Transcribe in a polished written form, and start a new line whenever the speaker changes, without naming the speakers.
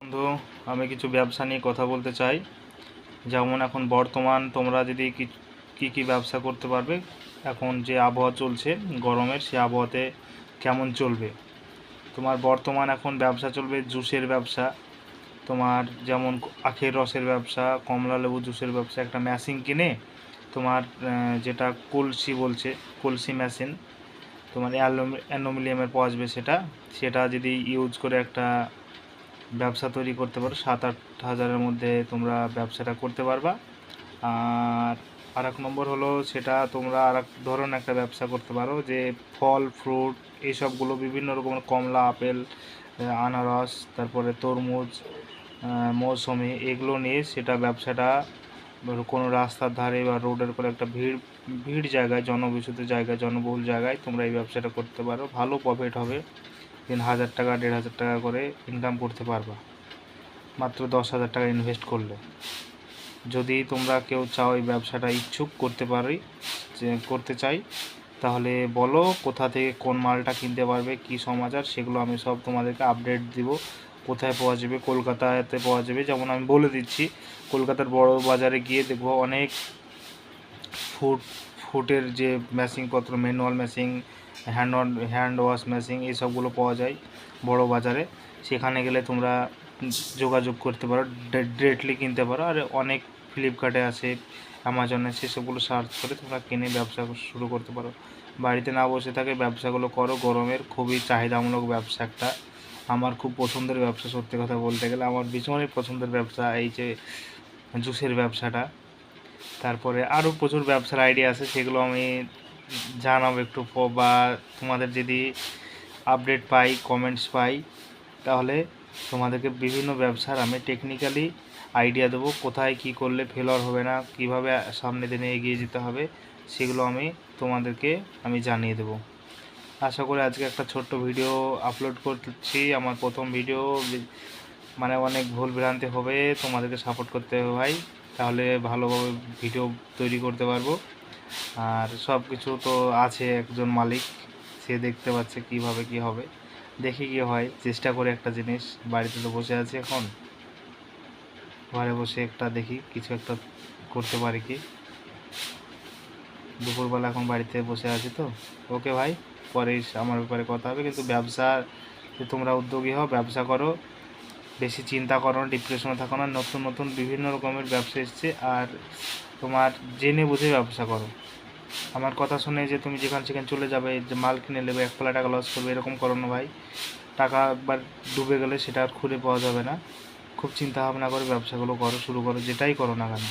বন্ধু, আমি কিছু ব্যবসা নিয়ে কথা বলতে চাই। যেমন এখন বর্তমান তোমরা যদি কি কি ব্যবসা করতে পারবে, এখন যে আবহাওয়া চলছে গরমের, সে আবহাওয়াতে কেমন চলবে। তোমার বর্তমান এখন ব্যবসা চলবে জুসের ব্যবসা। তোমার যেমন আখের রসের ব্যবসা, কমলা লেবু জুসের ব্যবসা। একটা মেশিন কিনে তোমার যেটা কলসি বলছে, কলসি মেশিন, তোমার অ্যালুমিনিয়ামের পাওয়া যাবে, সেটা যদি ইউজ করে একটা ব্যবসা তৈরি করতে পারো, 7-8 হাজারের মধ্যে তোমরা ব্যবসাটা করতে পারবা। আর আরেক নম্বর হলো, সেটা তোমরা আরেক ধরনের একটা ব্যবসা করতে পারো, যে ফল ফ্রুট এইসবগুলো বিভিন্ন রকমের কমলা, আপেল, আনারস, তারপরে তরমুজ, মৌসুমি, এগুলো নিয়ে সেটা ব্যবসাটা কোনো রাস্তার ধারে বা রোডের করে একটা ভিড় জায়গায়, জনবসত জায়গায়, জনবহুল জায়গায় তোমরা এই ব্যবসাটা করতে পারো। ভালো প্রফিট হবে। 1,000 টাকা 1,500 টাকা করে ইনকাম করতে পারবা মাত্র 10,000 টাকা ইনভেস্ট করলে। যদি তোমরা কেউ চাও এই ব্যবসাটা ইচ্ছুক করতে চাই, তাহলে বলো কোথা থেকে কোন মালটা কিনতে পারবে, কি সমাচার, সেগুলো আমি সব তোমাদেরকে আপডেট দিব। কোথায় পাওয়া যাবে? কলকাতাতে পাওয়া যাবে। যেমন আমি বলে দিচ্ছি, কলকাতার বড় বাজারে গিয়ে দেখবো অনেক ফুটের যে মেশিনপত্র, manual machine, hand wash machine, এইসবগুলো পাওয়া যায় বড় বাজারে। সেখানে গেলে তোমরা যোগাযোগ করতে পারো, ডিরেক্টলি কিনতে পারো। আর অনেক ফ্লিপকার্টে আছে, অ্যামাজনে, সেসবগুলো সার্চ করে তোমরা কিনে ব্যবসা শুরু করতে পারো। বাড়িতে না বসে থাকে ব্যবসাগুলো করো। গরমের খুবই চাহিদামূলক ব্যবসা একটা। আমার খুব পছন্দের ব্যবসা, সত্যি কথা বলতে গেলে আমার ভীষণই পছন্দের ব্যবসা এই যে জুসের ব্যবসাটা। তারপরে আরও প্রচুর ব্যবসার আইডিয়া আছে, সেগুলো আমি জানাবো একটু, বা তোমাদের যদি আপডেট পাই, কমেন্টস পাই, তাহলে তোমাদেরকে বিভিন্ন ব্যবসার আমি টেকনিক্যালি আইডিয়া দেবো। কোথায় কি করলে ফেলার হবে না, কিভাবে সামনে দিনে এগিয়ে যেতে হবে, সেগুলো তোমাদেরকে আমি জানিয়ে দেবো। আশা করি আজকে একটা ছোট্ট ভিডিও আপলোড করছি, আমার প্রথম ভিডিও, মানে অনেক ভুল ভ্রান্তি হবে, তোমাদেরকে সাপোর্ট করতে হবে ভাই, তাহলে ভালোভাবে ভিডিও তৈরি করতে পারবো। আর সব কিছু তো আছে একজন মালিক, সে দেখতে পাচ্ছে কিভাবে কি হবে। দেখি কি হয়, চেষ্টা করে একটা জিনিস। বাড়িতে তো বসে আছি এখন, ঘরে বসে একটা দেখি কিছু একটা করতে পারি কি। দুপুরবেলা এখন বাড়িতে বসে আছি তো। ওকে ভাই, পরে আমার ব্যাপারে কথা হবে। কিন্তু ব্যবসা, যে তোমরা উদ্যোগী হও, ব্যবসা করো, বেশি চিন্তা করো না, ডিপ্রেশনে থাকো না। নতুন নতুন বিভিন্ন রকমের ব্যবসা এসছে, আর তোমার জেনে বুঝে ব্যবসা করো। আমার কথা শুনে যে তুমি যেখানে সেখানে চলে যাবে, যে মাল কিনে নেবে, 1 টাকা লস করবে, এরকম করো না ভাই। টাকা একবার ডুবে গেলে সেটা আর খুঁজে পাওয়া যাবে না। খুব চিন্তা ভাবনা করে ব্যবসাগুলো শুরু করো, যেটাই করো না কেন।